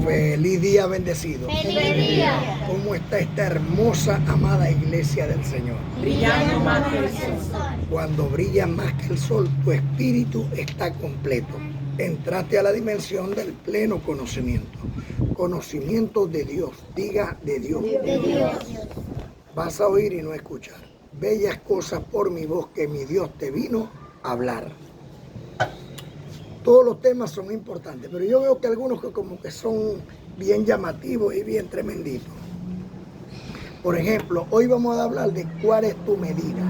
Feliz día bendecido. ¡Feliz día! ¿Cómo está esta hermosa, amada iglesia del Señor? Brillando más que el sol. Cuando brilla más que el sol, tu espíritu está completo. Entraste a la dimensión del pleno conocimiento. Conocimiento de Dios. Diga de Dios. De Dios. Vas a oír y no escuchar. Bellas cosas por mi voz que mi Dios te vino a hablar. Todos los temas son importantes, pero yo veo que algunos que como que son bien llamativos y bien tremenditos. Por ejemplo, hoy vamos a hablar de cuál es tu medida.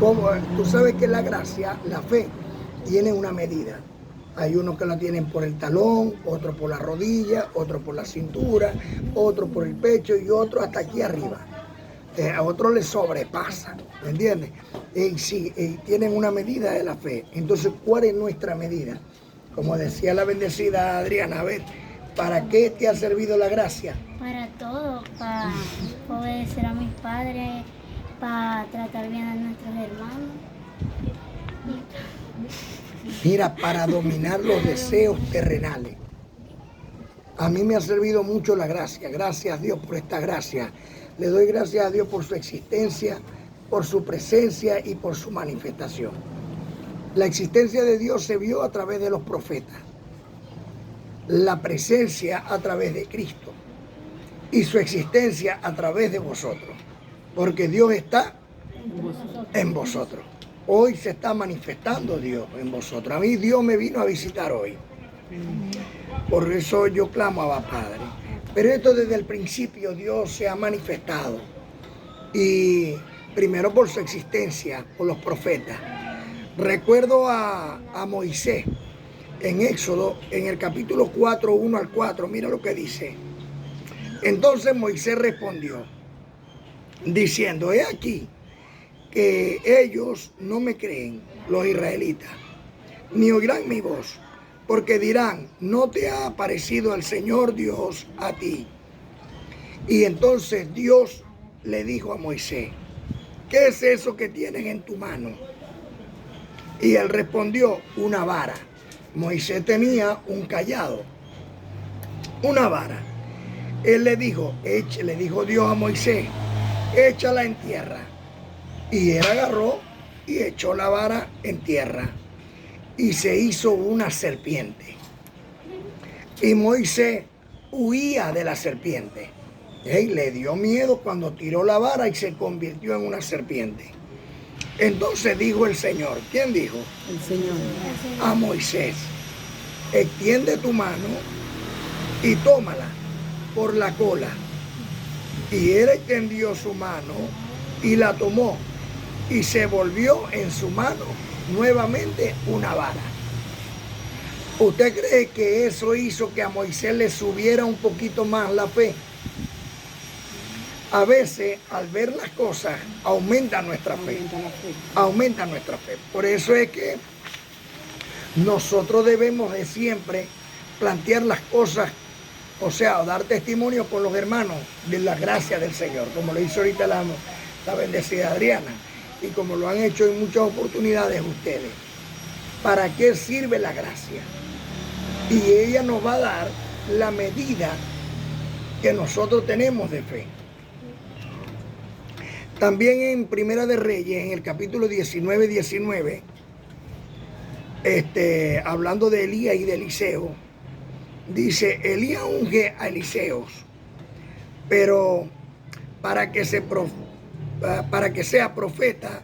Como tú sabes que la gracia, la fe, tiene una medida. Hay unos que la tienen por el talón, otro por la rodilla, otro por la cintura, otro por el pecho y otro hasta aquí arriba. A otros les sobrepasa, ¿me entiendes? Sí, tienen una medida de la fe. Entonces, ¿cuál es nuestra medida? Como decía la bendecida Adriana, a ver, ¿para qué te ha servido la gracia? Para todo, para obedecer a mis padres, para tratar bien a nuestros hermanos. Mira, para dominar los deseos terrenales. A mí me ha servido mucho la gracia. Gracias a Dios por esta gracia. Le doy gracias a Dios por su existencia, por su presencia y por su manifestación. La existencia de Dios se vio a través de los profetas. La presencia a través de Cristo. Y su existencia a través de vosotros. Porque Dios está en vosotros. Hoy se está manifestando Dios en vosotros. A mí Dios me vino a visitar hoy. Por eso yo clamo a Abba Padre. Pero esto desde el principio Dios se ha manifestado. Y primero por su existencia, por los profetas. Recuerdo a Moisés en Éxodo, en el capítulo 4, 1 al 4. Mira lo que dice. Entonces Moisés respondió, diciendo, he aquí que ellos no me creen, los israelitas, ni oirán mi voz. Porque dirán, no te ha aparecido el Señor Dios a ti. Y entonces Dios le dijo a Moisés, ¿qué es eso que tienes en tu mano? Y él respondió, una vara. Moisés tenía un cayado, una vara. Él le dijo Dios a Moisés, échala en tierra. Y él agarró y echó la vara en tierra. Y se hizo una serpiente. Y Moisés huía de la serpiente. Le dio miedo cuando tiró la vara y se convirtió en una serpiente. Entonces dijo el Señor. ¿Quién dijo? El Señor. A Moisés. Extiende tu mano y tómala por la cola. Y él extendió su mano y la tomó. Y se volvió en su mano nuevamente una vara. ¿Usted cree que eso hizo que a Moisés le subiera un poquito más la fe? A veces, al ver las cosas, aumenta nuestra fe. Aumenta nuestra fe. Por eso es que nosotros debemos de siempre plantear las cosas, o sea, dar testimonio con los hermanos de la gracia del Señor, como lo hizo ahorita la bendecida Adriana. Y como lo han hecho en muchas oportunidades ustedes. ¿Para qué sirve la gracia? Y ella nos va a dar la medida que nosotros tenemos de fe. También en Primera de Reyes, en el capítulo 19, hablando de Elías y de Eliseo, dice, Elías unge a Eliseo, pero para que sea profeta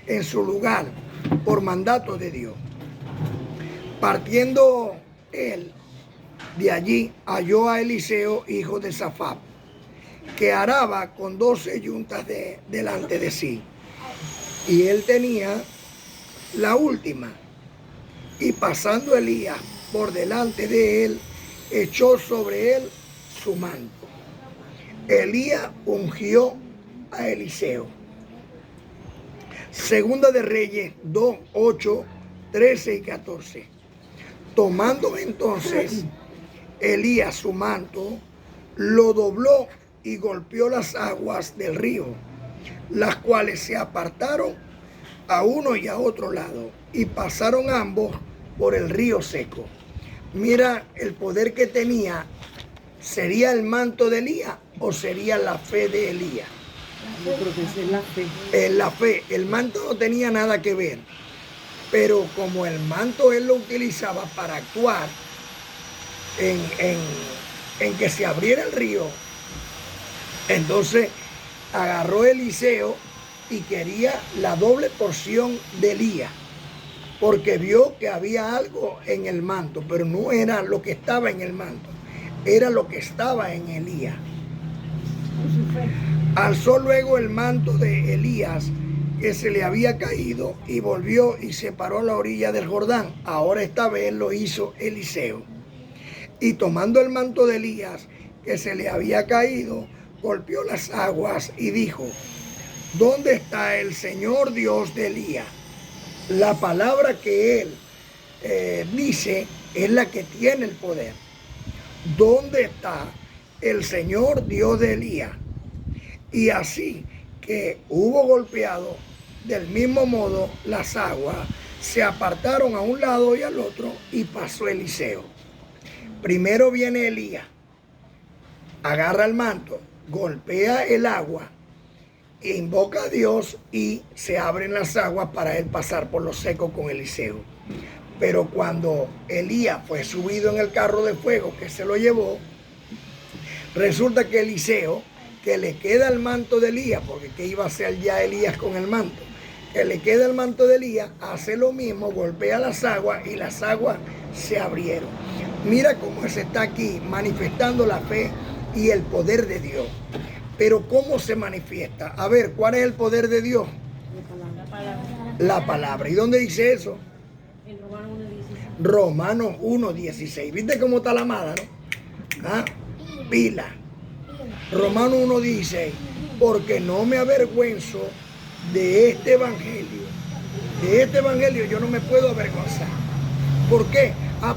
en su lugar por mandato de Dios. Partiendo él de allí, halló a Eliseo, hijo de Safat, que araba con 12 yuntas delante de sí. Y él tenía la última. Y pasando Elías por delante de él, echó sobre él su manto. Elías ungió a Eliseo. Segunda de Reyes 2, 8, 13 y 14. Tomando entonces Elías su manto, lo dobló y golpeó las aguas del río, las cuales se apartaron a uno y a otro lado, y pasaron ambos por el río seco. mira el poder que tenía. ¿Sería el manto de Elías o sería la fe de Elías? Yo creo que esa es la fe. La fe, el manto no tenía nada que ver, pero como el manto él lo utilizaba para actuar en que se abriera el río, entonces agarró Eliseo y quería la doble porción de Elías, porque vio que había algo en el manto, pero no era lo que estaba en el manto, era lo que estaba en Elías. Alzó luego el manto de Elías que se le había caído y volvió y se paró a la orilla del Jordán. Ahora esta vez lo hizo Eliseo. Y tomando el manto de Elías que se le había caído, golpeó las aguas y dijo: ¿dónde está el Señor Dios de Elías? La palabra que él dice es la que tiene el poder. ¿Dónde está el Señor Dios de Elías? Y así que hubo golpeado, del mismo modo las aguas se apartaron a un lado y al otro y pasó Eliseo. Primero viene Elías, agarra el manto, golpea el agua, invoca a Dios y se abren las aguas para él pasar por lo seco con Eliseo. Pero cuando Elías fue subido en el carro de fuego que se lo llevó, resulta que Eliseo, que le queda el manto de Elías, porque ¿qué iba a hacer ya Elías con el manto? Que le queda el manto de Elías, hace lo mismo, golpea las aguas y las aguas se abrieron. Mira cómo se está aquí manifestando la fe y el poder de Dios. Pero ¿cómo se manifiesta? A ver, ¿cuál es el poder de Dios? La palabra. ¿Y dónde dice eso? En Romanos 1:16. Romanos 1:16. ¿Viste cómo está la mala, no? ¿Ah? Pila. Romanos 1:16. Porque no me avergüenzo de este evangelio. De este evangelio yo no me puedo avergonzar. ¿Por qué?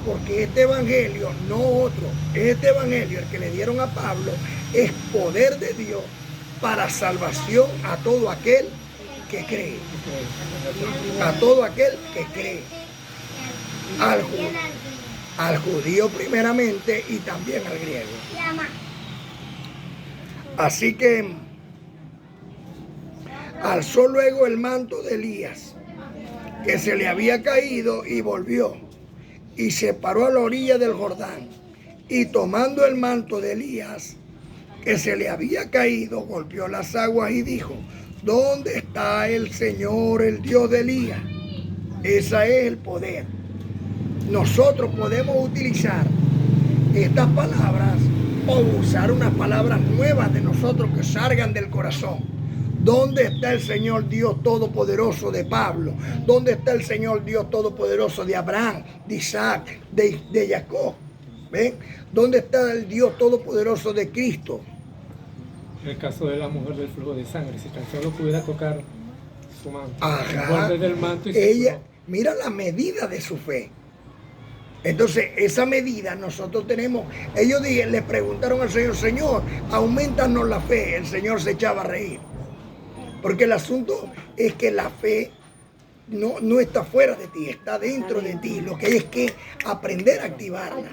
Porque este evangelio, no otro, este evangelio, el que le dieron a Pablo, es poder de Dios para salvación a todo aquel que cree. A todo aquel que cree. Al judío primeramente y también al griego. Así que alzó luego el manto de Elías, que se le había caído, y volvió y se paró a la orilla del Jordán, y tomando el manto de Elías que se le había caído, golpeó las aguas y dijo: ¿dónde está el Señor, el Dios de Elías? Ese es el poder. Nosotros podemos utilizar estas palabras o usar unas palabras nuevas de nosotros que salgan del corazón. ¿Dónde está el Señor Dios Todopoderoso de Pablo? ¿Dónde está el Señor Dios Todopoderoso de Abraham, de Isaac, de Jacob? ¿Ven? ¿Dónde está el Dios Todopoderoso de Cristo? En el caso de la mujer del flujo de sangre, si tan solo pudiera tocar su manto, Ajá. el borde del manto, y se Ella, curó. mira la medida de su fe. Entonces, esa medida nosotros tenemos. Ellos le preguntaron al Señor: Señor, aumentanos la fe. El Señor se echaba a reír. Porque el asunto es que la fe no está fuera de ti, está dentro de ti. Lo que hay es que aprender a activarla.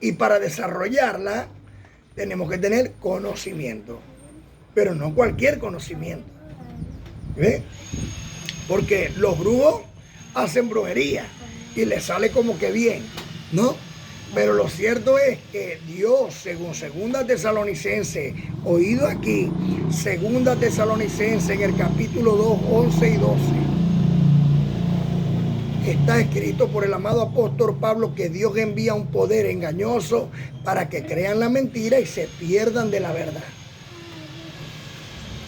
Y para desarrollarla tenemos que tener conocimiento. Pero no cualquier conocimiento. ¿Ve? Porque los brujos hacen brujería y les sale como que bien, ¿no? Pero lo cierto es que Dios, según 2 Tesalonicenses, oído aquí, 2 Tesalonicenses en el capítulo 2, 11 y 12, está escrito por el amado apóstol Pablo que Dios envía un poder engañoso para que crean la mentira y se pierdan de la verdad.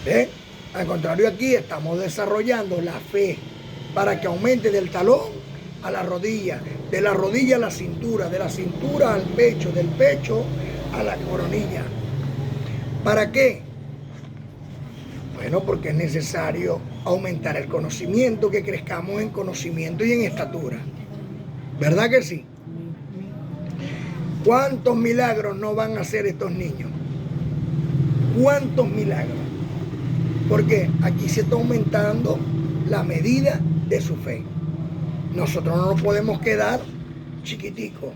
¿Ven? Al contrario, aquí estamos desarrollando la fe para que aumente del talón a la rodilla, de la rodilla a la cintura, de la cintura al pecho, del pecho a la coronilla. ¿Para qué? Bueno, porque es necesario aumentar el conocimiento, que crezcamos en conocimiento y en estatura. ¿Verdad que sí? ¿Cuántos milagros no van a hacer estos niños? ¿Cuántos milagros? Porque aquí se está aumentando la medida de su fe. Nosotros no nos podemos quedar chiquiticos.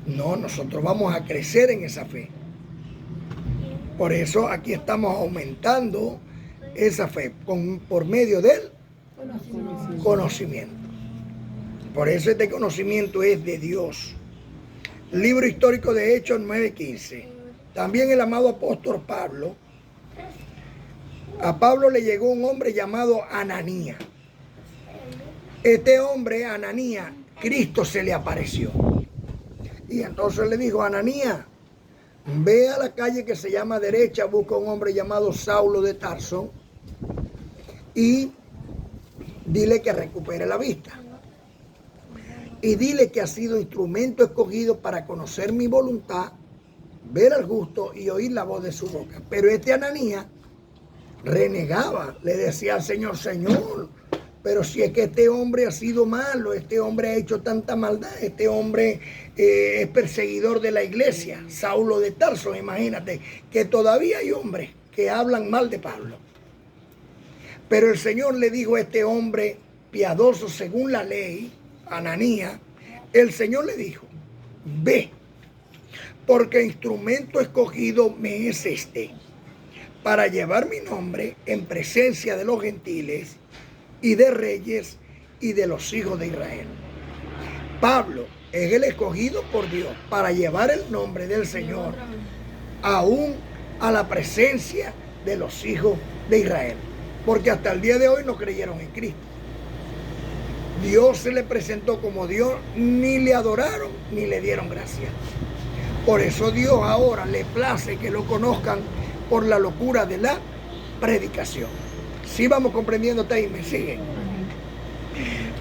No, nosotros vamos a crecer en esa fe. Por eso aquí estamos aumentando esa fe por medio del conocimiento. Por eso este conocimiento es de Dios. Libro histórico de Hechos 9:15. También el amado apóstol Pablo. A Pablo le llegó un hombre llamado Ananías. Este hombre, Ananías, Cristo se le apareció. Y entonces le dijo: Ananías, ve a la calle que se llama derecha, busca a un hombre llamado Saulo de Tarso y dile que recupere la vista. Y dile que ha sido instrumento escogido para conocer mi voluntad, ver al justo y oír la voz de su boca. Pero este Ananías renegaba, le decía al Señor: Señor, pero si es que este hombre ha sido malo, este hombre ha hecho tanta maldad, este hombre es perseguidor de la iglesia, Saulo de Tarso. Imagínate que todavía hay hombres que hablan mal de Pablo. Pero el Señor le dijo a este hombre piadoso según la ley, Ananías, el Señor le dijo: ve, porque instrumento escogido me es este, para llevar mi nombre en presencia de los gentiles y de reyes y de los hijos de Israel. Pablo es el escogido por Dios para llevar el nombre del Señor aún a la presencia de los hijos de Israel. Porque hasta el día de hoy no creyeron en Cristo. Dios se le presentó como Dios, ni le adoraron ni le dieron gracia. Por eso Dios ahora le place que lo conozcan por la locura de la predicación. Si vamos comprendiendo hasta ahí, me siguen.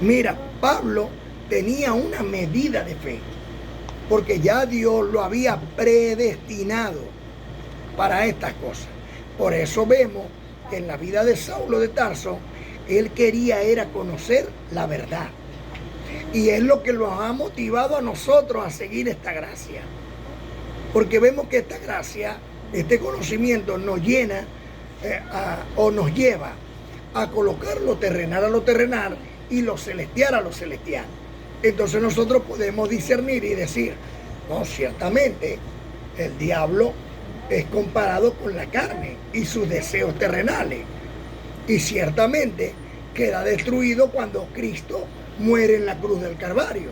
Mira, Pablo tenía una medida de fe, porque ya Dios lo había predestinado para estas cosas. Por eso vemos que en la vida de Saulo de Tarso, él quería era conocer la verdad. Y es lo que nos ha motivado a nosotros a seguir esta gracia. Porque vemos que esta gracia, este conocimiento nos llena o nos lleva a colocar lo terrenal a lo terrenal y lo celestial a lo celestial. Entonces nosotros podemos discernir y decir: no, ciertamente el diablo es comparado con la carne y sus deseos terrenales. Y ciertamente queda destruido cuando Cristo muere en la cruz del Calvario.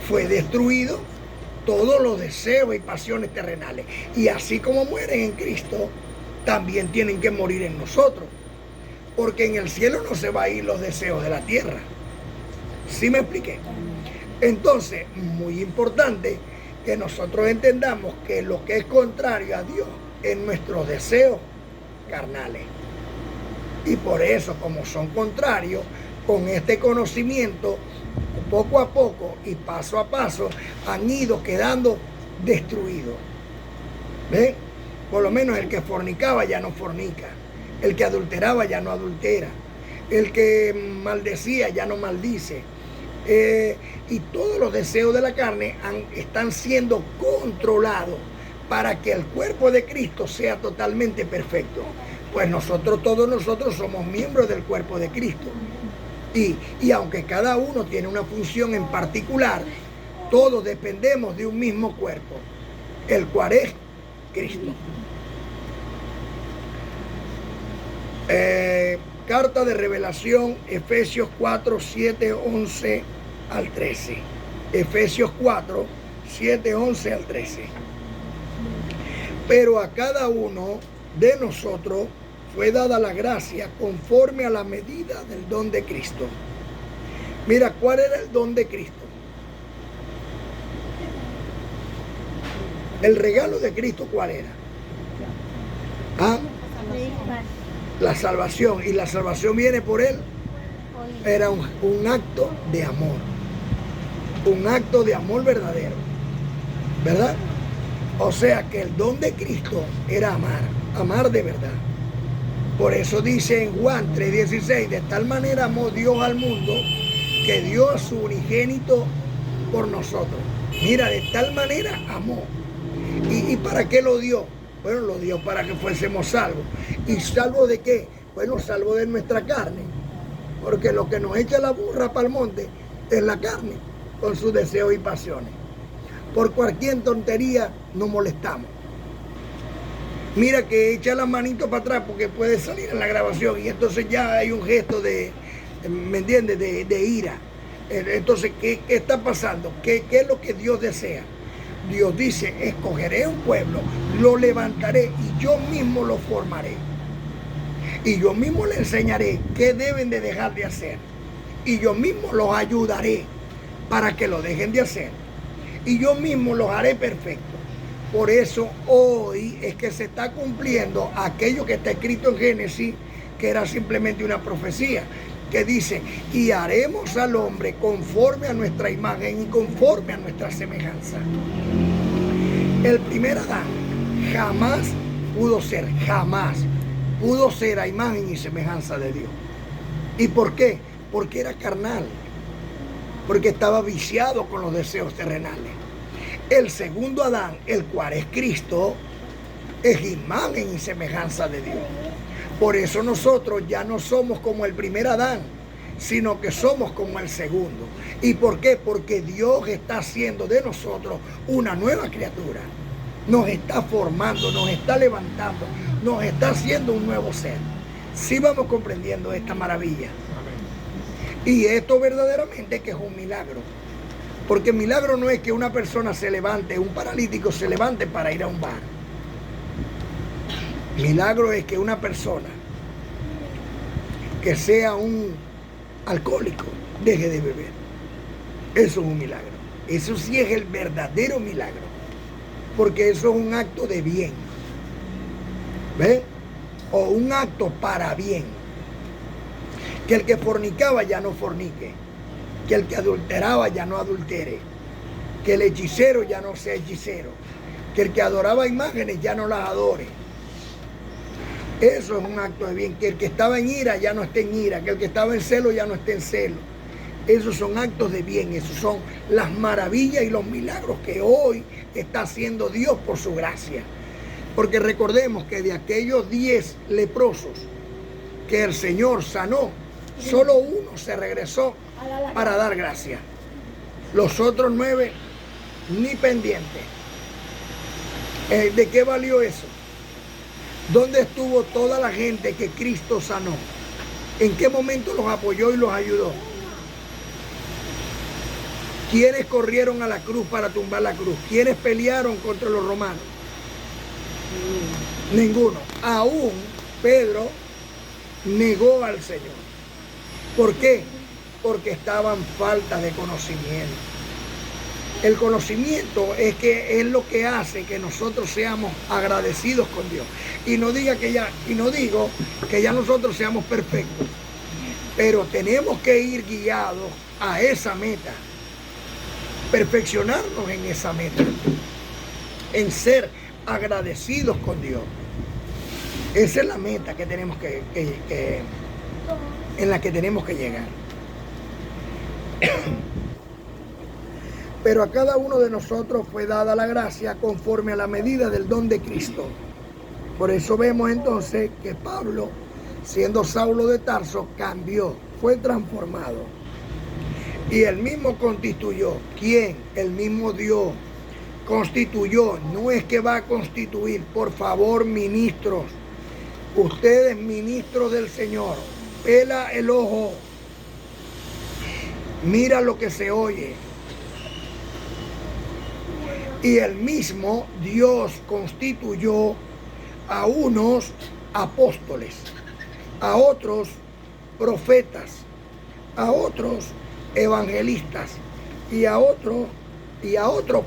Fue destruido todos los deseos y pasiones terrenales. Y así como mueren en Cristo, también tienen que morir en nosotros. Porque en el cielo no se va a ir los deseos de la tierra. ¿Sí me expliqué? Entonces, muy importante que nosotros entendamos que lo que es contrario a Dios es nuestros deseos carnales. Y por eso, como son contrarios, con este conocimiento, poco a poco y paso a paso, han ido quedando destruidos. ¿Ven? Por lo menos el que fornicaba ya no fornica. El que adulteraba ya no adultera. El que maldecía ya no maldice. Y todos los deseos de la carne están siendo controlados para que el cuerpo de Cristo sea totalmente perfecto. Pues todos nosotros somos miembros del cuerpo de Cristo. Y aunque cada uno tiene una función en particular, todos dependemos de un mismo cuerpo, el cual es Cristo. Carta de Revelación, Efesios 4, 7, 11 al 13. Efesios 4, 7, 11 al 13. Pero a cada uno de nosotros fue dada la gracia conforme a la medida del don de Cristo. Mira, ¿cuál era el don de Cristo? El regalo de Cristo, ¿cuál era? ¿Ah? La salvación. Y la salvación viene por él. Era un acto de amor. Un acto de amor verdadero. ¿Verdad? O sea que el don de Cristo era amar. Amar de verdad. Por eso dice en Juan 3:16, de tal manera amó Dios al mundo que dio a su unigénito por nosotros. Mira, de tal manera amó. ¿Y para qué lo dio? Bueno, lo dio para que fuésemos salvos. ¿Y salvo de qué? Bueno, salvo de nuestra carne. Porque lo que nos echa la burra para el monte es la carne, con sus deseos y pasiones. Por cualquier tontería nos molestamos. Mira que echa las manitos para atrás porque puede salir en la grabación y entonces ya hay un gesto de, ¿me entiendes?, de ira. Entonces, ¿qué está pasando? ¿Qué es lo que Dios desea? Dios dice, escogeré un pueblo, lo levantaré y yo mismo lo formaré. Y yo mismo le enseñaré qué deben de dejar de hacer. Y yo mismo los ayudaré para que lo dejen de hacer. Y yo mismo los haré perfectos. Por eso hoy es que se está cumpliendo aquello que está escrito en Génesis, que era simplemente una profecía, que dice, y haremos al hombre conforme a nuestra imagen y conforme a nuestra semejanza. El primer Adán jamás pudo ser a imagen y semejanza de Dios. ¿Y por qué? Porque era carnal, porque estaba viciado con los deseos terrenales. El segundo Adán, el cual es Cristo, es imagen y semejanza de Dios. Por eso nosotros ya no somos como el primer Adán, sino que somos como el segundo. ¿Y por qué? Porque Dios está haciendo de nosotros una nueva criatura. Nos está formando, nos está levantando, nos está haciendo un nuevo ser. Sí vamos comprendiendo esta maravilla. Y esto verdaderamente que es un milagro. Porque milagro no es que una persona se levante, un paralítico se levante para ir a un bar. Milagro es que una persona que sea un alcohólico deje de beber. Eso es un milagro. Eso sí es el verdadero milagro. Porque eso es un acto de bien. ¿Ven? O un acto para bien. Que el que fornicaba ya no fornique. Que el que adulteraba ya no adultere. Que el hechicero ya no sea hechicero. Que el que adoraba imágenes ya no las adore. Eso es un acto de bien. Que el que estaba en ira ya no esté en ira. Que el que estaba en celo ya no esté en celo. Esos son actos de bien. Esos son las maravillas y los milagros que hoy está haciendo Dios por su gracia. Porque recordemos que de aquellos 10 leprosos que el Señor sanó, solo uno se regresó para dar gracia. Los otros 9 ni pendientes. ¿De qué valió eso? ¿Dónde estuvo toda la gente que Cristo sanó? ¿En qué momento los apoyó y los ayudó? ¿Quiénes corrieron a la cruz para tumbar la cruz? ¿Quiénes pelearon contra los romanos? Ninguno. Aún Pedro negó al Señor. ¿Por qué? Porque estaba en falta de conocimiento. El conocimiento es lo que hace que nosotros seamos agradecidos con Dios. Y no digo que ya nosotros seamos perfectos, pero tenemos que ir guiados a esa meta, perfeccionarnos en esa meta, en ser agradecidos con Dios. Esa es la meta que tenemos en la que tenemos que llegar. Pero a cada uno de nosotros fue dada la gracia conforme a la medida del don de Cristo. Por eso vemos entonces que Pablo, siendo Saulo de Tarso, cambió, fue transformado. Y él mismo constituyó. ¿Quién? El mismo Dios constituyó. No es que va a constituir. Por favor, ministros, ustedes ministros del Señor, pela el ojo, mira lo que se oye. Y el mismo Dios constituyó a unos apóstoles, a otros profetas, a otros evangelistas y a otros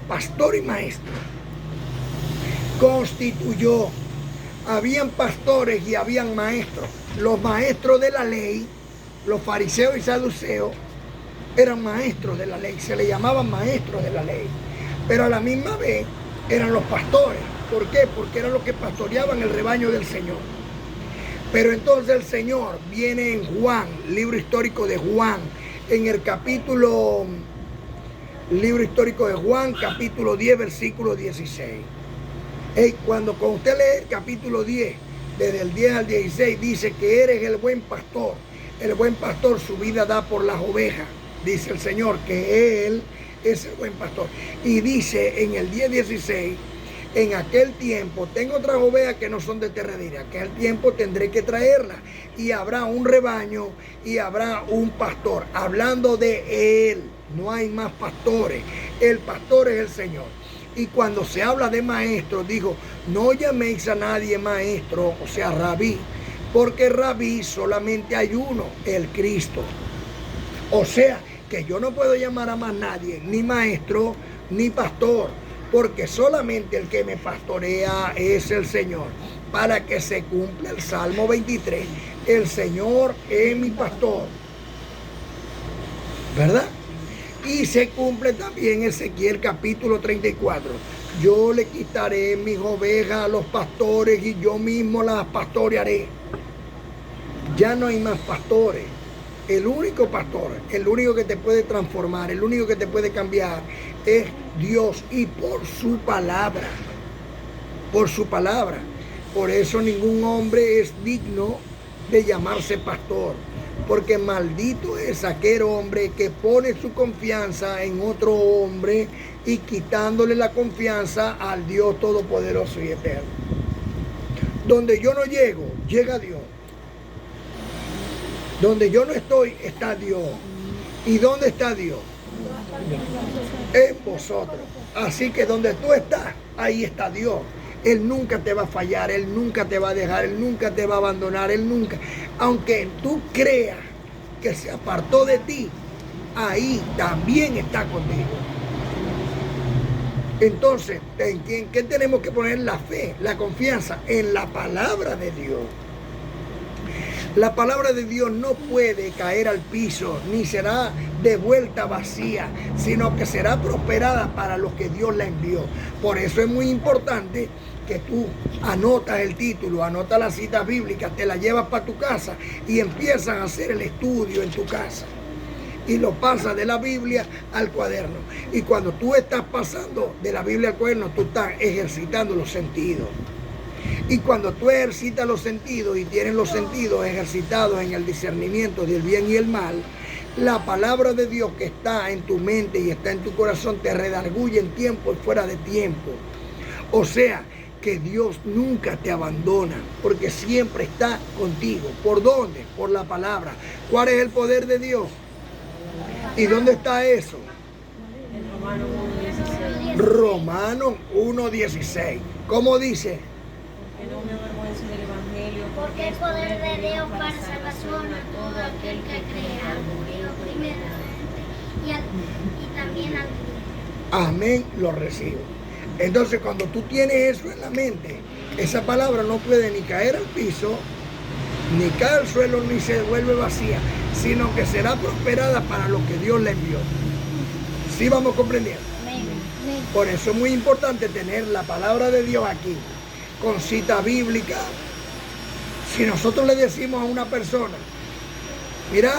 pastor y maestro. Constituyó. Habían pastores y habían maestros. Los maestros de la ley, los fariseos y saduceos, eran maestros de la ley, se le llamaban maestros de la ley. Pero a la misma vez eran los pastores. ¿Por qué? Porque eran los que pastoreaban el rebaño del Señor. Pero entonces el Señor viene en Juan, libro histórico de Juan, en el libro histórico de Juan, capítulo 10, versículo 16. Cuando usted lee el capítulo 10, desde el 10 al 16, dice que eres el buen pastor. El buen pastor su vida da por las ovejas. Dice el Señor que Él es el buen pastor. Y dice en el 10:16, en aquel tiempo tengo otras ovejas que no son de este redil. En aquel tiempo tendré que traerlas. Y habrá un rebaño y habrá un pastor. Hablando de él, no hay más pastores. El pastor es el Señor. Y cuando se habla de maestro, dijo, no llaméis a nadie maestro, o sea, rabí, porque rabí solamente hay uno, el Cristo. O sea, que yo no puedo llamar a más nadie, ni maestro, ni pastor, porque solamente el que me pastorea es el Señor, para que se cumpla el Salmo 23. El Señor es mi pastor, ¿verdad? Y se cumple también Ezequiel capítulo 34. Yo le quitaré mis ovejas a los pastores y yo mismo las pastorearé. Ya no hay más pastores. El único pastor, el único que te puede transformar, el único que te puede cambiar es Dios, y por su palabra. Por su palabra. Por eso ningún hombre es digno de llamarse pastor. Porque maldito es aquel hombre que pone su confianza en otro hombre y quitándole la confianza al Dios Todopoderoso y Eterno. Donde yo no llego, llega Dios. Donde yo no estoy, está Dios. ¿Y dónde está Dios? En vosotros. Así que donde tú estás, ahí está Dios. Él nunca te va a fallar, Él nunca te va a dejar, Él nunca te va a abandonar, Él nunca. Aunque tú creas que se apartó de ti, ahí también está contigo. Entonces, ¿en qué tenemos que poner la fe, la confianza? En la palabra de Dios. La palabra de Dios no puede caer al piso, ni será de vuelta vacía, sino que será prosperada para los que Dios la envió. Por eso es muy importante que tú anotas el título, anotas las citas bíblicas, te las llevas para tu casa y empiezas a hacer el estudio en tu casa. Y lo pasas de la Biblia al cuaderno. Y cuando tú estás pasando de la Biblia al cuaderno, tú estás ejercitando los sentidos. Y cuando tú ejercitas los sentidos y tienes los sentidos ejercitados en el discernimiento del bien y el mal, la palabra de Dios que está en tu mente y está en tu corazón te redarguye en tiempo y fuera de tiempo. O sea, que Dios nunca te abandona, porque siempre está contigo. ¿Por dónde? Por la palabra. ¿Cuál es el poder de Dios? ¿Y dónde está eso? Romanos 1:16. ¿Cómo dice? Que no me avergüenzo del Evangelio, Porque el poder de Dios para salvación a todo aquel que crea, judío primeramente y también al griego. Amén, lo recibo. Entonces, cuando tú tienes eso en la mente, esa palabra no puede ni caer al piso, ni caer al suelo, ni se vuelve vacía, sino que será prosperada para lo que Dios le envió. ¿Sí vamos comprendiendo? Por eso es muy importante tener la palabra de Dios aquí, con cita bíblica. Si nosotros le decimos a una persona, mira,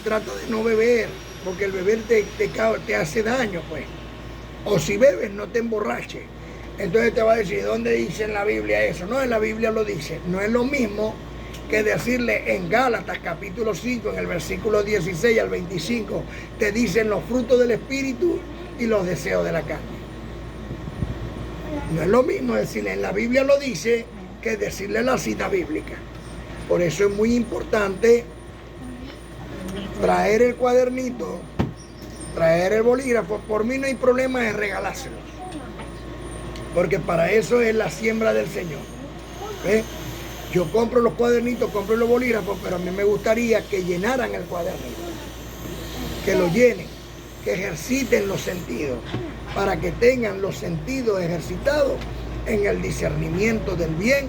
trata de no beber, porque el beber te hace daño, pues. O si bebes, no te emborraches. Entonces te va a decir, ¿dónde dice en la Biblia eso? No, en la Biblia lo dice. No es lo mismo que decirle en Gálatas capítulo 5, en el versículo 16 al 25, te dicen los frutos del Espíritu y los deseos de la carne. No es lo mismo decirle en la Biblia lo dice que decirle la cita bíblica. Por eso es muy importante traer el cuadernito, traer el bolígrafo. Por mí no hay problema de regalárselos, porque para eso es la siembra del Señor. ¿Ves? Yo compro los cuadernitos, compro los bolígrafos, pero a mí me gustaría que llenaran el cuadernito, que lo llenen, que ejerciten los sentidos, para que tengan los sentidos ejercitados en el discernimiento del bien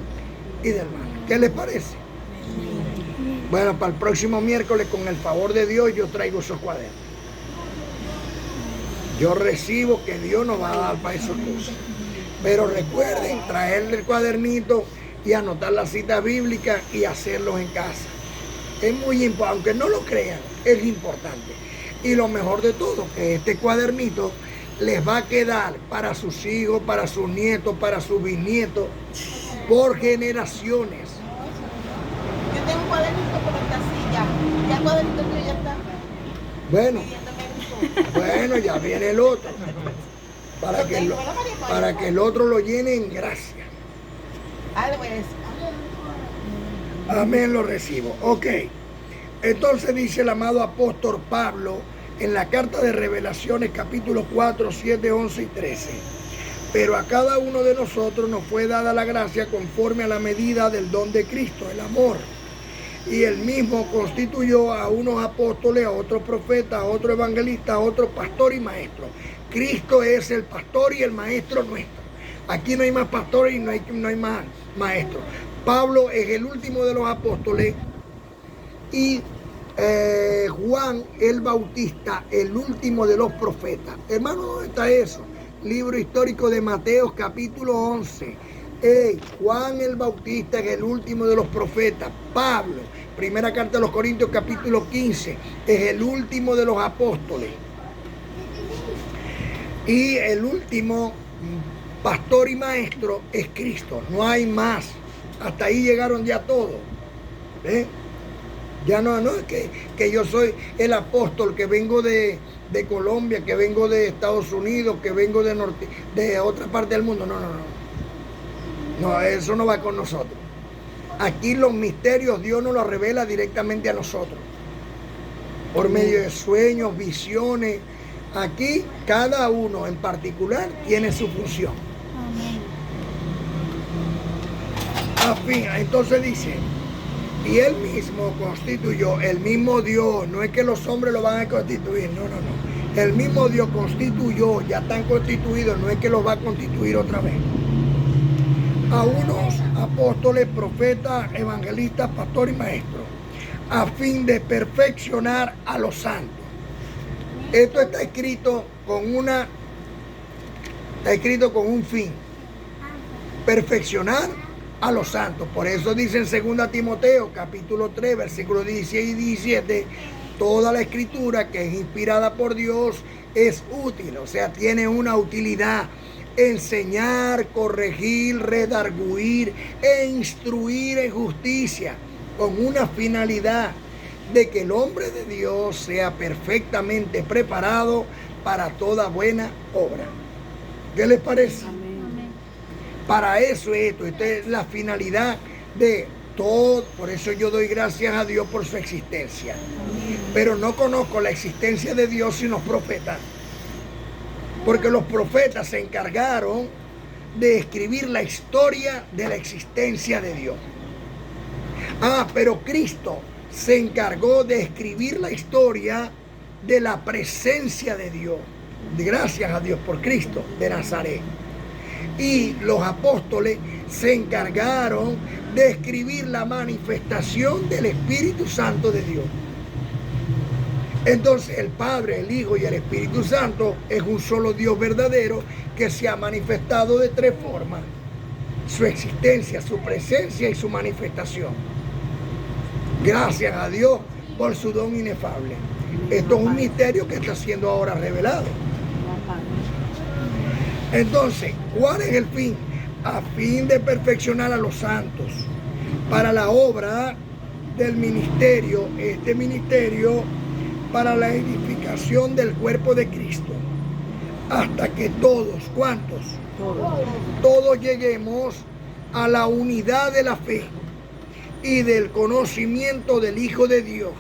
y del mal. ¿Qué les parece? Bueno, para el próximo miércoles, con el favor de Dios, yo traigo esos cuadernos. Yo recibo que Dios nos va a dar para esas cosas. Pero recuerden traerle el cuadernito y anotar las citas bíblicas y hacerlos en casa. Es muy importante, aunque no lo crean, es importante. Y lo mejor de todo, que este cuadernito les va a quedar para sus hijos, para sus nietos, para sus bisnietos, por generaciones. Yo tengo un cuadernito, pero está así ya. Ya el cuadernito mío ya está. Bueno, Bueno, ya viene el otro. Para que el otro lo llene en gracia. Amén, lo recibo. Ok. Entonces dice el amado apóstol Pablo en la carta de Revelaciones capítulo 4, 7, 11 y 13. Pero a cada uno de nosotros nos fue dada la gracia conforme a la medida del don de Cristo, el amor. Y él mismo constituyó a unos apóstoles, a otros profetas, a otros evangelistas, a otros pastor y maestro. Cristo es el pastor y el maestro nuestro. Aquí no hay más pastores y no hay más maestros. Pablo es el último de los apóstoles y Juan el Bautista, el último de los profetas. Hermano, ¿dónde está eso? Libro histórico de Mateo, capítulo 11. Juan el Bautista es el último de los profetas. Pablo, primera carta de los Corintios, capítulo 15, es el último de los apóstoles. Y el último pastor y maestro es Cristo. No hay más. Hasta ahí llegaron ya todos. Ya no es que yo soy el apóstol, que vengo de Colombia, que vengo de Estados Unidos, que vengo de otra parte del mundo. No, eso no va con nosotros. Aquí los misterios Dios nos los revela directamente a nosotros. Por medio de sueños, visiones. Aquí cada uno en particular tiene su función. Entonces dice, y él mismo constituyó, el mismo Dios, no es que los hombres lo van a constituir, no. El mismo Dios constituyó, ya están constituidos, no es que los va a constituir otra vez. A unos apóstoles, profetas, evangelistas, pastores y maestros, a fin de perfeccionar a los santos. Esto está escrito con un fin. Perfeccionar a los santos. Por eso dice en 2 Timoteo, capítulo 3, versículos 16 y 17, toda la escritura que es inspirada por Dios es útil, o sea, tiene una utilidad. Enseñar, corregir, redarguir e instruir en justicia, con una finalidad de que el hombre de Dios sea perfectamente preparado para toda buena obra. ¿Qué les parece? Amén. Para eso esta es la finalidad de todo. Por eso yo doy gracias a Dios por su existencia. Amén. Pero no conozco la existencia de Dios sin los profetas. Porque los profetas se encargaron de escribir la historia de la existencia de Dios. Pero Cristo se encargó de escribir la historia de la presencia de Dios. Gracias a Dios por Cristo de Nazaret. Y los apóstoles se encargaron de escribir la manifestación del Espíritu Santo de Dios. Entonces el Padre, el Hijo y el Espíritu Santo es un solo Dios verdadero que se ha manifestado de tres formas: su existencia, su presencia y su manifestación. Gracias a Dios por su don inefable. Esto es un misterio que está siendo ahora revelado. Entonces, ¿cuál es el fin? A fin de perfeccionar a los santos para la obra del ministerio, este ministerio para la edificación del cuerpo de Cristo, hasta que todos, ¿cuántos? Todos lleguemos a la unidad de la fe y del conocimiento del Hijo de Dios,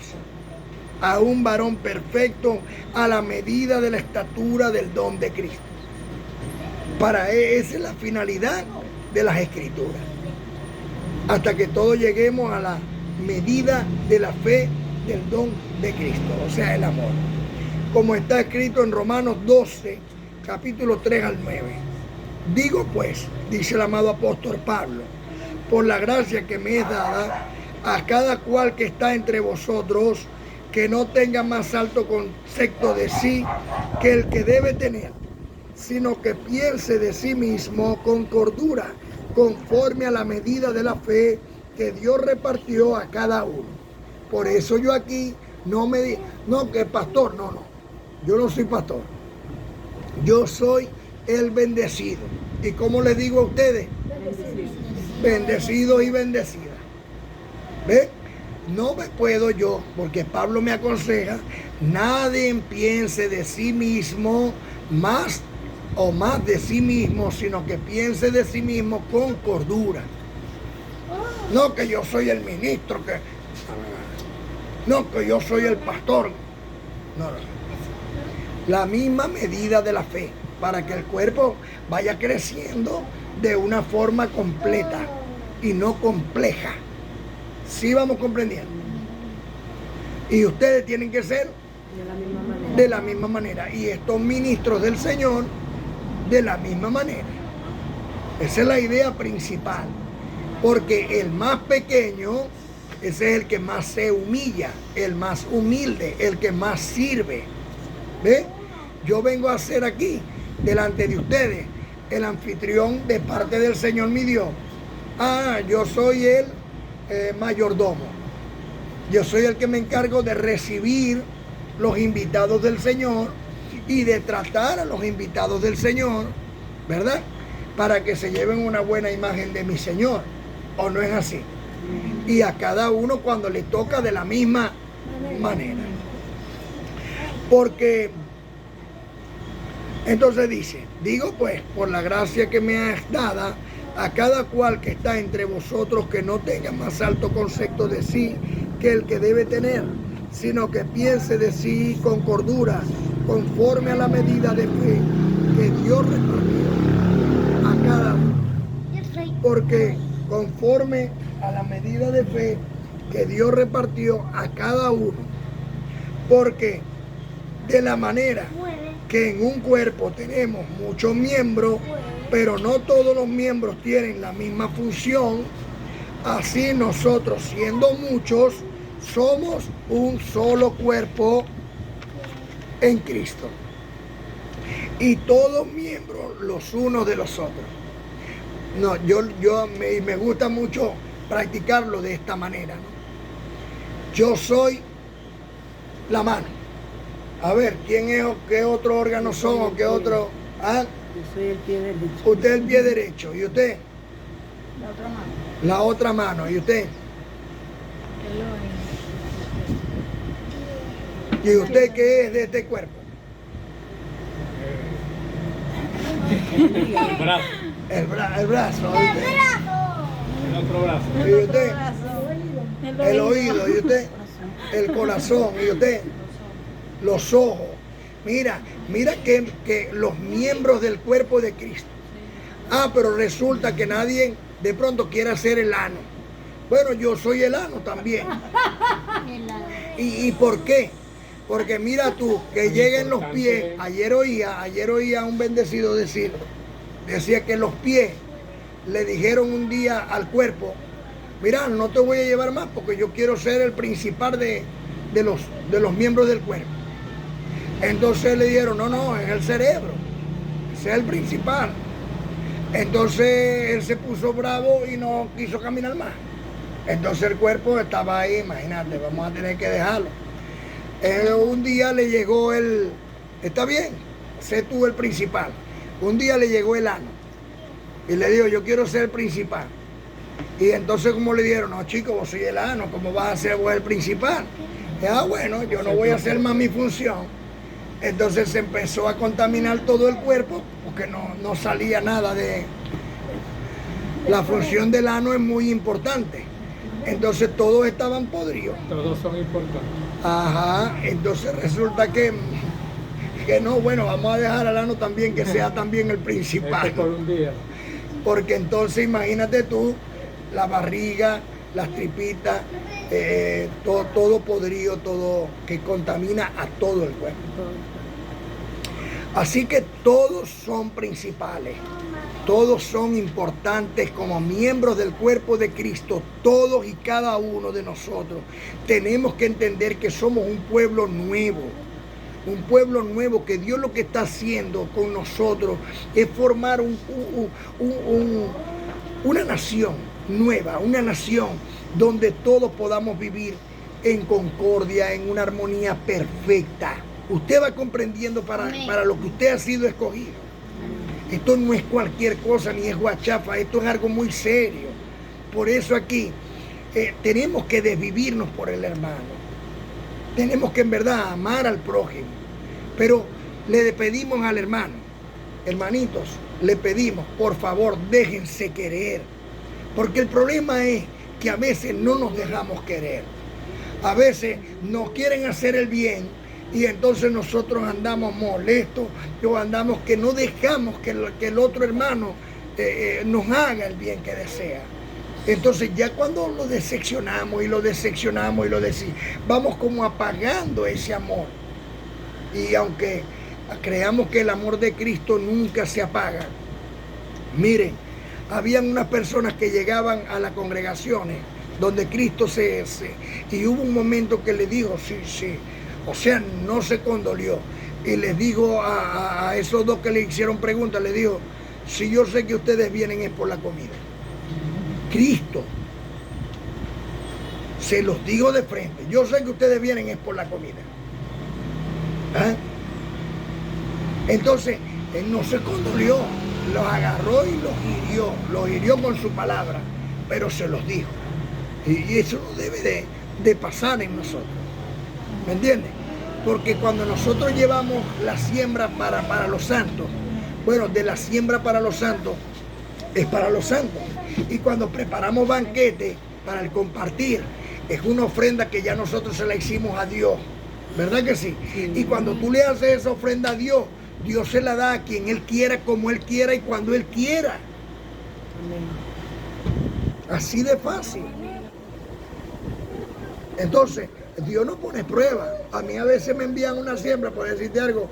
a un varón perfecto a la medida de la estatura del don de Cristo. Esa es la finalidad de las Escrituras, hasta que todos lleguemos a la medida de la fe del don de Cristo, o sea, el amor, como está escrito en Romanos 12, capítulo 3 al 9. Digo pues, dice el amado apóstol Pablo, por la gracia que me es dada, a cada cual que está entre vosotros, que no tenga más alto concepto de sí que el que debe tener, sino que piense de sí mismo con cordura, conforme a la medida de la fe que Dios repartió a cada uno. Por eso yo aquí que pastor, no, yo no soy pastor. Yo soy el bendecido. ¿Y cómo les digo a ustedes? Bendecido y bendecida. ¿Ve? no me puedo yo, porque Pablo me aconseja, nadie piense de sí mismo más de sí mismo, sino que piense de sí mismo con cordura. No que yo soy el ministro, no que yo soy el pastor. No. La misma medida de la fe, para que el cuerpo vaya creciendo de una forma completa y no compleja. ¿Sí vamos comprendiendo? Y ustedes tienen que ser de la misma manera. Y estos ministros del Señor de la misma manera. Esa es la idea principal. Porque el más pequeño, ese es el que más se humilla, el más humilde, el que más sirve. ¿Ve? Yo vengo a ser aquí, delante de ustedes, el anfitrión de parte del Señor mi Dios. Yo soy el mayordomo. Yo soy el que me encargo de recibir los invitados del Señor y de tratar a los invitados del Señor, ¿verdad? Para que se lleven una buena imagen de mi Señor. ¿O no es así? Y a cada uno cuando le toca de la misma manera. Porque entonces dice, digo pues, por la gracia que me has dada, a cada cual que está entre vosotros que no tenga más alto concepto de sí que el que debe tener, sino que piense de sí con cordura, conforme a la medida de fe que Dios repartió a cada uno. Porque conforme a la medida de fe que Dios repartió a cada uno, porque de la manera que en un cuerpo tenemos muchos miembros, pero no todos los miembros tienen la misma función, así nosotros, siendo muchos, somos un solo cuerpo en Cristo. Y todos miembros los unos de los otros. No, me gusta mucho practicarlo de esta manera, ¿no? Yo soy la mano. A ver, ¿quién es o qué otro órgano son o qué otro? Yo soy el pie derecho. Usted el pie derecho. ¿Y usted? La otra mano. La otra mano. ¿Y usted? ¿Y usted qué es de este cuerpo? El brazo. El brazo. ¿Y usted? El otro brazo. ¿Y usted? El oído. ¿Y usted? El corazón. ¿Y usted? Los ojos. Mira que los miembros del cuerpo de Cristo. Pero resulta que nadie de pronto quiere ser el ano. Bueno, yo soy el ano también. ¿Y por qué? Porque mira tú, que lleguen los pies. Ayer oía a un bendecido decía que los pies le dijeron un día al cuerpo, mira, no te voy a llevar más porque yo quiero ser el principal de los miembros del cuerpo. Entonces le dijeron, no, es el cerebro, ese es el principal. Entonces él se puso bravo y no quiso caminar más. Entonces el cuerpo estaba ahí, imagínate, vamos a tener que dejarlo. Un día le llegó está bien, sé tú el principal. Un día le llegó el ano y le dijo, yo quiero ser el principal. Y entonces como le dijeron, no chico, vos sois el ano, ¿cómo vas a ser vos el principal? Bueno, yo no voy a hacer más mi función. Entonces se empezó a contaminar todo el cuerpo porque no salía nada de... La función del ano es muy importante. Entonces todos estaban podridos. Todos son importantes. Ajá, entonces resulta que no, bueno, vamos a dejar al ano también que sea también el principal. Por un día. Porque entonces imagínate tú, la barriga, las tripitas, todo podrido, todo que contamina a todo el cuerpo. Así que todos son principales, todos son importantes como miembros del cuerpo de Cristo, todos y cada uno de nosotros. Tenemos que entender que somos un pueblo nuevo que Dios lo que está haciendo con nosotros es formar una nación nueva, una nación donde todos podamos vivir en concordia, en una armonía perfecta. Usted va comprendiendo para lo que usted ha sido escogido. Esto no es cualquier cosa ni es guachafa, esto es algo muy serio. Por eso aquí tenemos que desvivirnos por el hermano. Tenemos que en verdad amar al prójimo. Pero le pedimos al hermano, hermanitos, le pedimos, por favor, déjense querer. Porque el problema es que a veces no nos dejamos querer. A veces nos quieren hacer el bien y entonces nosotros andamos molestos o andamos que no dejamos que el otro hermano nos haga el bien que desea. Entonces ya cuando lo decepcionamos y lo decepcionamos y lo decimos, vamos como apagando ese amor. Y aunque creamos que el amor de Cristo nunca se apaga, miren, habían unas personas que llegaban a las congregaciones donde Cristo y hubo un momento que le dijo, sí, o sea, no se condolió. Y les dijo a esos dos que le hicieron preguntas, le dijo, si yo sé que ustedes vienen es por la comida. Cristo se los digo de frente, yo sé que ustedes vienen es por la comida. ¿Ah? Entonces, él no se condolió, los agarró y los hirió con su palabra, pero se los dijo. Y eso no debe de pasar en nosotros, ¿me entiendes? Porque cuando nosotros llevamos la siembra para los santos, bueno, de la siembra para los santos, es para los santos. Y cuando preparamos banquete para el compartir, es una ofrenda que ya nosotros se la hicimos a Dios, ¿verdad que sí? Y cuando tú le haces esa ofrenda a Dios, Dios se la da a quien Él quiera, como Él quiera y cuando Él quiera. Así de fácil. Entonces, Dios no pone prueba. A mí a veces me envían una siembra, por decirte algo,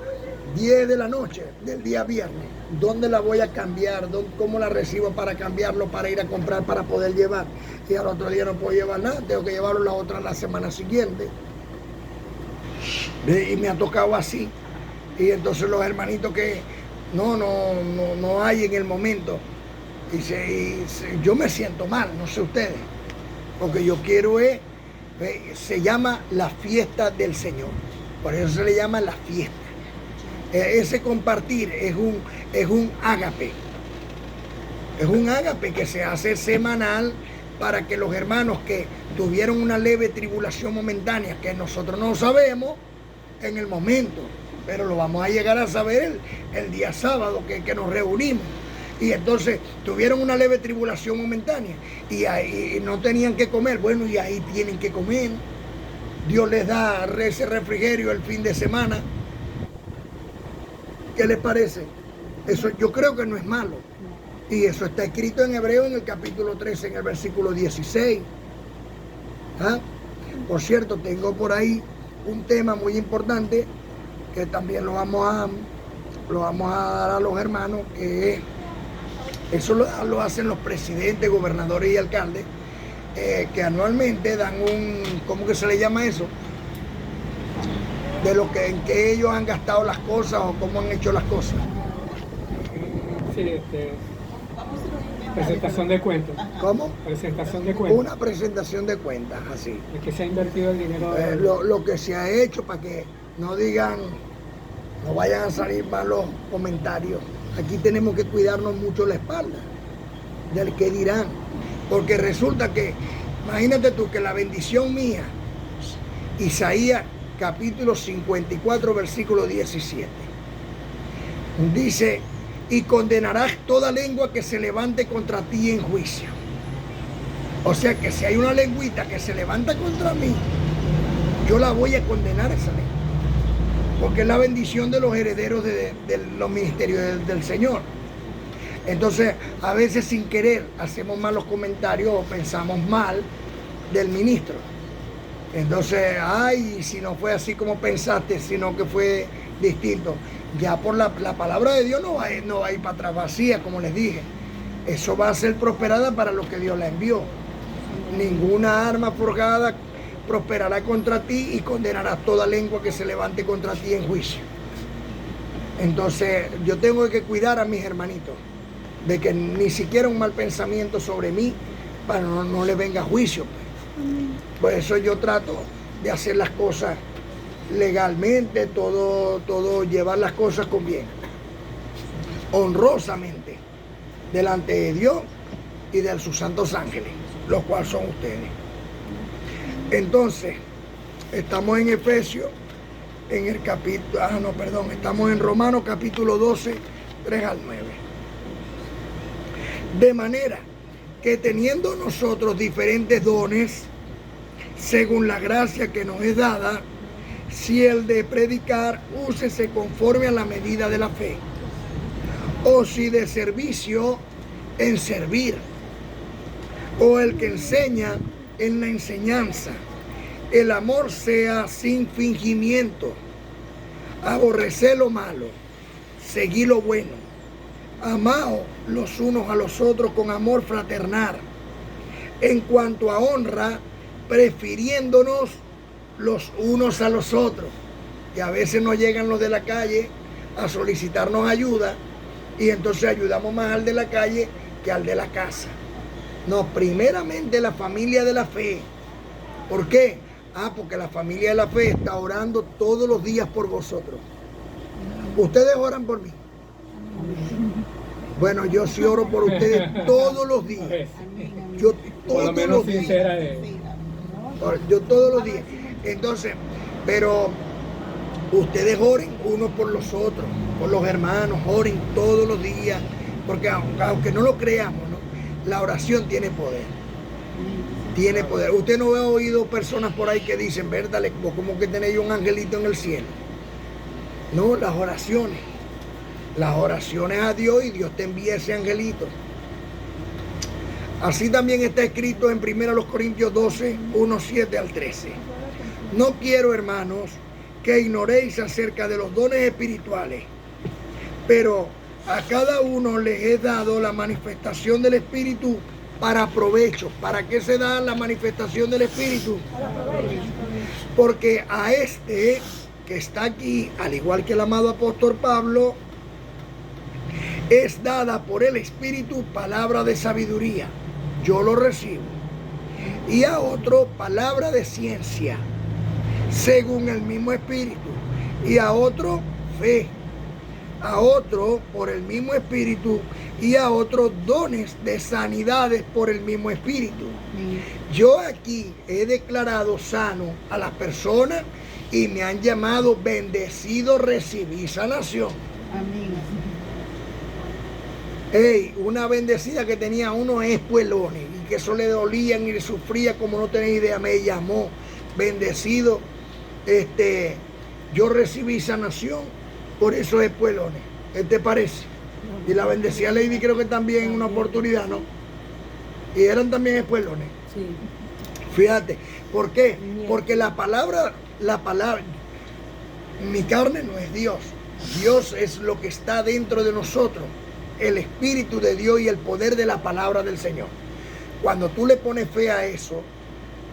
10 de la noche del día viernes. ¿Dónde la voy a cambiar? ¿Cómo la recibo para cambiarlo, para ir a comprar, para poder llevar? Y al otro día no puedo llevar nada, tengo que llevarlo la semana siguiente. Y me ha tocado así. Y entonces los hermanitos que no hay en el momento. Yo me siento mal, no sé ustedes. Porque yo quiero se llama la fiesta del Señor. Por eso se le llama la fiesta. Ese compartir es un ágape. Es un ágape que se hace semanal para que los hermanos que tuvieron una leve tribulación momentánea, que nosotros no sabemos en el momento, pero lo vamos a llegar a saber el día sábado que nos reunimos. Y entonces tuvieron una leve tribulación momentánea y ahí no tenían que comer. Bueno, y ahí tienen que comer. Dios les da ese refrigerio el fin de semana. ¿Qué les parece? Eso yo creo que no es malo. Y eso está escrito en Hebreo en el capítulo 13, en el versículo 16. ¿Ah? Por cierto, tengo por ahí un tema muy importante que también lo vamos a dar a los hermanos, que eso lo hacen los presidentes, gobernadores y alcaldes, que anualmente dan ¿cómo que se le llama eso? De en que ellos han gastado las cosas o cómo han hecho las cosas. Sí, presentación de cuentas. ¿Cómo? Presentación de cuentas. Una presentación de cuentas, así. ¿De qué se ha invertido el dinero? Lo que se ha hecho para que no digan, no vayan a salir malos comentarios. Aquí tenemos que cuidarnos mucho la espalda del que dirán. Porque resulta que, imagínate tú que la bendición mía, Isaías capítulo 54, versículo 17, dice, y condenarás toda lengua que se levante contra ti en juicio. O sea que si hay una lengüita que se levanta contra mí, yo la voy a condenar esa lengua. Porque es la bendición de los herederos de los ministerios del Señor. Entonces, a veces sin querer hacemos malos comentarios o pensamos mal del ministro. Entonces, si no fue así como pensaste, sino que fue distinto. Ya por la palabra de Dios no va a ir para atrás vacía, como les dije. Eso va a ser prosperada para lo que Dios la envió. Ninguna arma forjada prosperará contra ti y condenarás toda lengua que se levante contra ti en juicio. Entonces, yo tengo que cuidar a mis hermanitos de que ni siquiera un mal pensamiento sobre mí para no le venga juicio. Por eso yo trato de hacer las cosas legalmente, todo llevar las cosas con bien, honrosamente, delante de Dios y de sus santos ángeles, los cuales son ustedes. Entonces, estamos en Efesios, en el capítulo, estamos en Romanos capítulo 12, 3 al 9. De manera que teniendo nosotros diferentes dones, según la gracia que nos es dada, si el de predicar, úsese conforme a la medida de la fe, o si de servicio, en servir, o el que enseña, en la enseñanza. El amor sea sin fingimiento, aborreced lo malo, seguid lo bueno, amaos los unos a los otros con amor fraternal, en cuanto a honra, prefiriéndonos los unos a los otros. Y a veces nos llegan los de la calle a solicitarnos ayuda, y entonces ayudamos más al de la calle que al de la casa. No, primeramente la familia de la fe. ¿Por qué? Porque la familia de la fe está orando todos los días por vosotros. ¿Ustedes oran por mí? Bueno, yo sí oro por ustedes todos los días. Yo todos los días. Yo todos los días. Entonces, pero ustedes oren unos por los otros, por los hermanos, oren todos los días, porque aunque no lo creamos, ¿no? La oración tiene poder. Tiene poder. Usted no ha oído personas por ahí que dicen, verdad, vos como que tenéis un angelito en el cielo. No, las oraciones a Dios, y Dios te envía ese angelito. Así también está escrito en 1 Corintios 12, 1, 7 al 13. No quiero, hermanos, que ignoréis acerca de los dones espirituales, pero a cada uno les he dado la manifestación del Espíritu para provecho. ¿Para qué se da la manifestación del Espíritu? Porque a este que está aquí, al igual que el amado apóstol Pablo, es dada por el Espíritu palabra de sabiduría. Yo lo recibo. Y a otro palabra de ciencia, según el mismo Espíritu. Y a otro fe. A otro por el mismo Espíritu, y a otros dones de sanidades por el mismo Espíritu. Yo aquí he declarado sano a las personas, y me han llamado bendecido, recibí sanación. Amén. Hey, una bendecida que tenía unos espuelones y que eso le dolían y le sufría como no tenía idea, me llamó bendecido. Yo recibí sanación por esos espuelones. ¿Qué te parece? Y la bendecida Lady creo que también una oportunidad, ¿no? Y eran también espuelones. Sí. Fíjate, ¿por qué? Porque la palabra, mi carne no es Dios. Dios es lo que está dentro de nosotros, el Espíritu de Dios y el poder de la palabra del Señor. Cuando tú le pones fe a eso,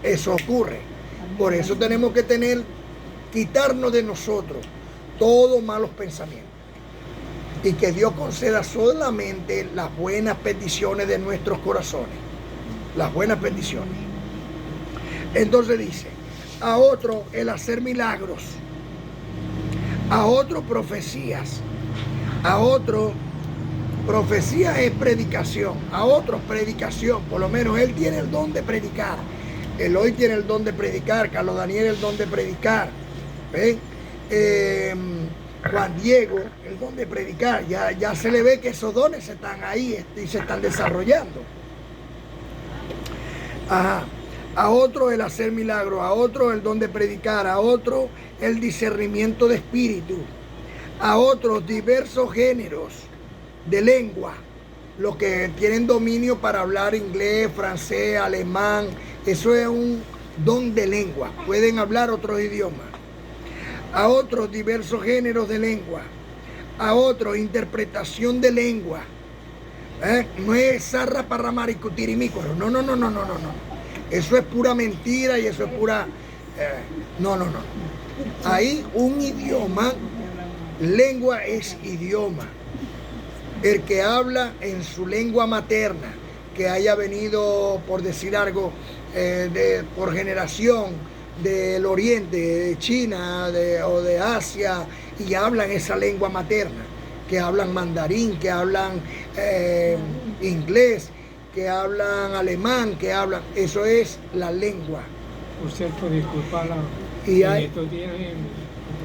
eso ocurre. Por eso tenemos que quitarnos de nosotros todos malos pensamientos. Y que Dios conceda solamente las buenas peticiones de nuestros corazones. Las buenas peticiones. Entonces dice, a otro el hacer milagros, a otro profecías, a otro profecía es predicación, a otro predicación, por lo menos él tiene el don de predicar. Eloy tiene el don de predicar, Carlos Daniel el don de predicar, ¿ven? Juan Diego el don de predicar, ya se le ve que esos dones están ahí y se están desarrollando. Ajá. A otro el hacer milagros, a otro el don de predicar, a otro el discernimiento de espíritu, a otros diversos géneros de lengua, los que tienen dominio para hablar inglés, francés, alemán, eso es un don de lengua, pueden hablar otros idiomas. A otros diversos géneros de lengua, a otros interpretación de lengua. No es zarra para maricutirimicuaro, no. Eso es pura mentira y eso es pura... no. Hay un idioma, lengua es idioma. El que habla en su lengua materna, que haya venido, por decir algo, por generación del Oriente, de China o de Asia, y hablan esa lengua materna, que hablan mandarín, que hablan inglés, que hablan alemán, que hablan, eso es la lengua. Por cierto, disculpa Y hay- estos días en el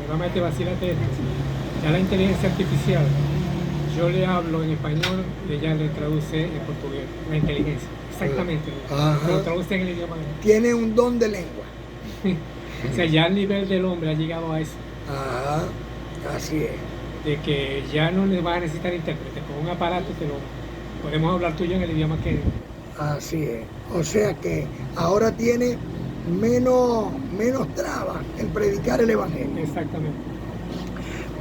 programa de Vacílate, ya la inteligencia artificial, yo le hablo en español y ella le traduce en portugués, la inteligencia, exactamente. Ajá. Lo traduce en el idioma. Tiene un don de lengua. O sea, ya el nivel del hombre ha llegado a eso, Ajá, así es. de que ya no le vas a necesitar intérprete, con un aparato podemos hablar tú y yo en el idioma que... Así es. O sea que ahora tiene menos trabas en predicar el Evangelio. Exactamente.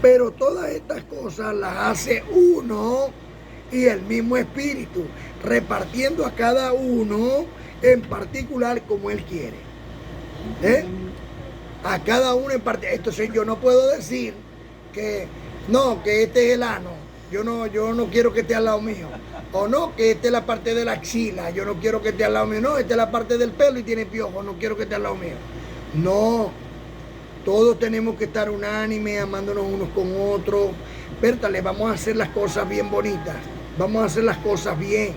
Pero todas estas cosas las hace uno y el mismo Espíritu, repartiendo a cada uno en particular como Él quiere. ¿Eh? A cada uno en particular. Entonces yo no puedo decir que no, que este es el ano. Yo no quiero que esté al lado mío. O no, que esta es la parte de la axila. Yo no quiero que esté al lado mío. No, esta es la parte del pelo y tiene piojo. No quiero que esté al lado mío. No. Todos tenemos que estar unánime, amándonos unos con otros. Pértale, vamos a hacer las cosas bien bonitas. Vamos a hacer las cosas bien.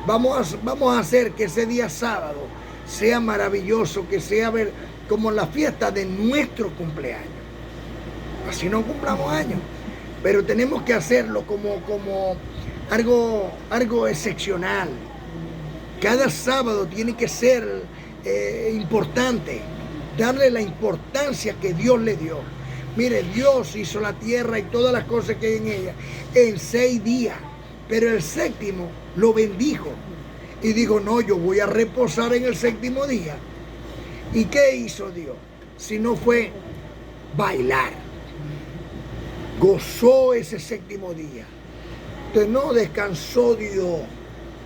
Vamos a hacer que ese día sábado sea maravilloso, que sea como la fiesta de nuestro cumpleaños. Así no cumplamos años. Pero tenemos que hacerlo como algo excepcional. Cada sábado tiene que ser importante. Darle la importancia que Dios le dio. Mire, Dios hizo la tierra y todas las cosas que hay en ella en 6 días, pero el séptimo lo bendijo y dijo, no, yo voy a reposar en el séptimo día. ¿Y qué hizo Dios? Si no fue bailar. Gozó ese séptimo día. Entonces no descansó Dios,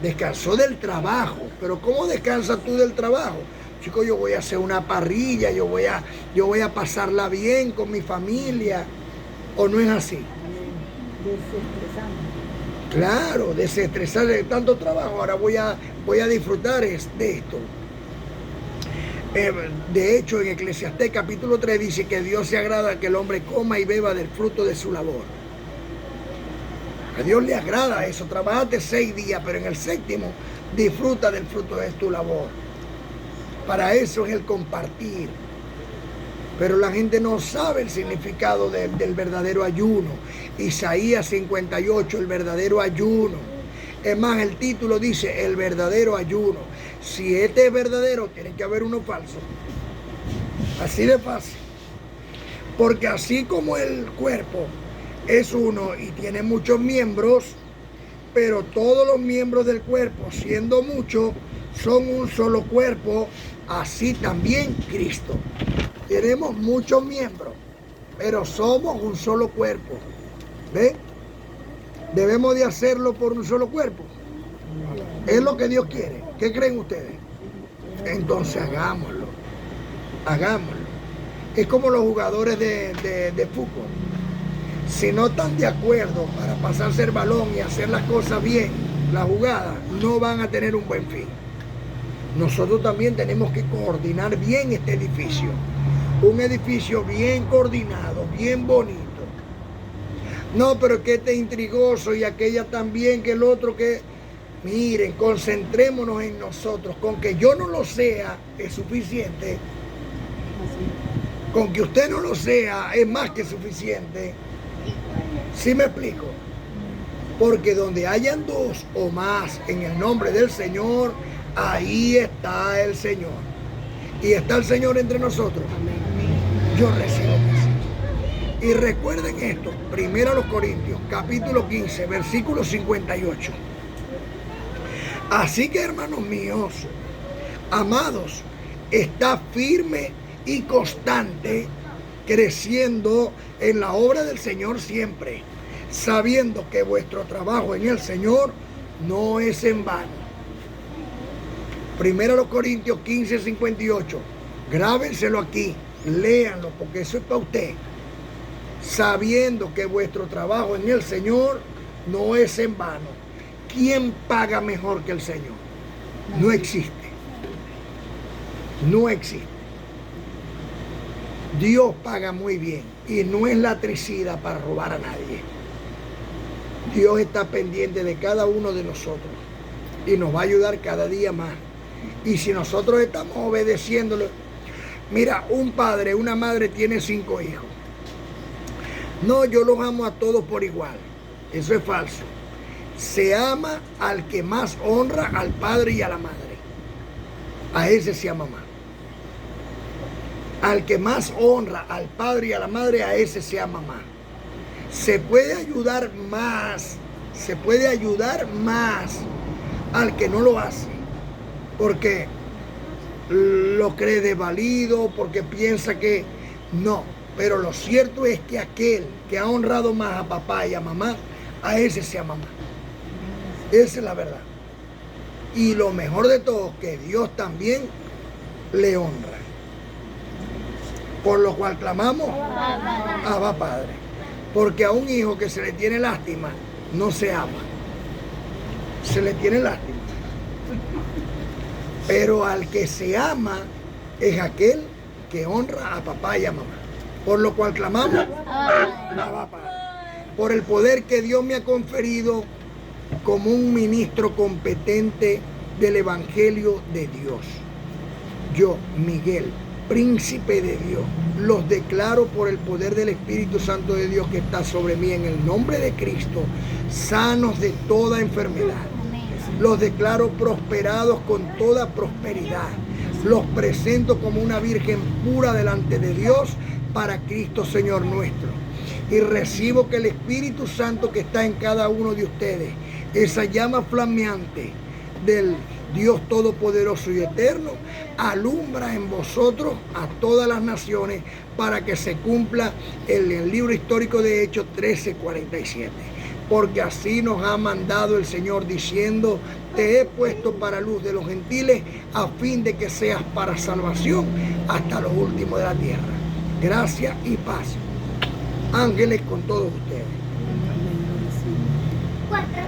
descansó del trabajo. Pero ¿cómo descansas tú del trabajo? Chico, yo voy a hacer una parrilla, yo voy a pasarla bien con mi familia. ¿O no es así? Desestresando. Claro, desestresar de tanto trabajo. Ahora voy a disfrutar de esto. De hecho, en Eclesiastés capítulo 3 dice que Dios se agrada que el hombre coma y beba del fruto de su labor. A Dios le agrada eso. Trabajaste 6 días, pero en el séptimo disfruta del fruto de tu labor. Para eso es el compartir. Pero la gente no sabe el significado del verdadero ayuno. Isaías 58, el verdadero ayuno. Es más, el título dice el verdadero ayuno. Si este es verdadero, tiene que haber uno falso. Así de fácil. Porque así como el cuerpo es uno y tiene muchos miembros, pero todos los miembros del cuerpo, siendo muchos, son un solo cuerpo, así también Cristo. Tenemos muchos miembros, pero somos un solo cuerpo. ¿Ve? Debemos de hacerlo por un solo cuerpo. Es lo que Dios quiere. ¿Qué creen ustedes? Entonces hagámoslo. Hagámoslo. Es como los jugadores de fútbol. Si no están de acuerdo para pasarse el balón y hacer las cosas bien, la jugada, no van a tener un buen fin. Nosotros también tenemos que coordinar bien este edificio. Un edificio bien coordinado, bien bonito. No, pero que este es intrigoso y aquella también, que el otro que... Miren, concentrémonos en nosotros. Con que yo no lo sea es suficiente. Con que usted no lo sea es más que suficiente. ¿Sí me explico? Porque donde hayan 2 o más en el nombre del Señor, ahí está el Señor. Y está el Señor entre nosotros. Yo recibo eso. Y recuerden esto, 1 Corintios, capítulo 15, versículo 58. Así que, hermanos míos, amados, está firme y constante, creciendo en la obra del Señor siempre, sabiendo que vuestro trabajo en el Señor no es en vano. 1 Corintios 15, 58. Grábenselo aquí, léanlo, porque eso es para usted. Sabiendo que vuestro trabajo en el Señor no es en vano. ¿Quién paga mejor que el Señor? No existe. No existe. Dios paga muy bien y no es latricida para robar a nadie. Dios está pendiente de cada uno de nosotros y nos va a ayudar cada día más. Y si nosotros estamos obedeciéndolo, Mira, un padre, una madre tiene 5 hijos. No, yo los amo a todos por igual. Eso es falso. Se ama al que más honra al padre y a la madre. A ese se ama más. Al que más honra al padre y a la madre, a ese se ama más. Se puede ayudar más al que no lo hace, porque lo cree desvalido, porque piensa que no. Pero lo cierto es que aquel que ha honrado más a papá y a mamá, a ese se ama más. Esa es la verdad. Y lo mejor de todo, que Dios también le honra. Por lo cual clamamos, Abba Padre. Porque a un hijo que se le tiene lástima, no se ama. Se le tiene lástima. Pero al que se ama es aquel que honra a papá y a mamá. Por lo cual clamamos, Abba Padre. Por el poder que Dios me ha conferido como un ministro competente del Evangelio de Dios. Yo, Miguel, príncipe de Dios, los declaro por el poder del Espíritu Santo de Dios que está sobre mí en el nombre de Cristo, sanos de toda enfermedad. Los declaro prosperados con toda prosperidad. Los presento como una virgen pura delante de Dios para Cristo Señor nuestro. Y recibo que el Espíritu Santo que está en cada uno de ustedes, esa llama flameante del Dios Todopoderoso y Eterno, alumbra en vosotros a todas las naciones para que se cumpla el libro histórico de Hechos 13:47. Porque así nos ha mandado el Señor diciendo, te he puesto para luz de los gentiles a fin de que seas para salvación hasta lo último de la tierra. Gracias y paz. Ángeles con todos ustedes.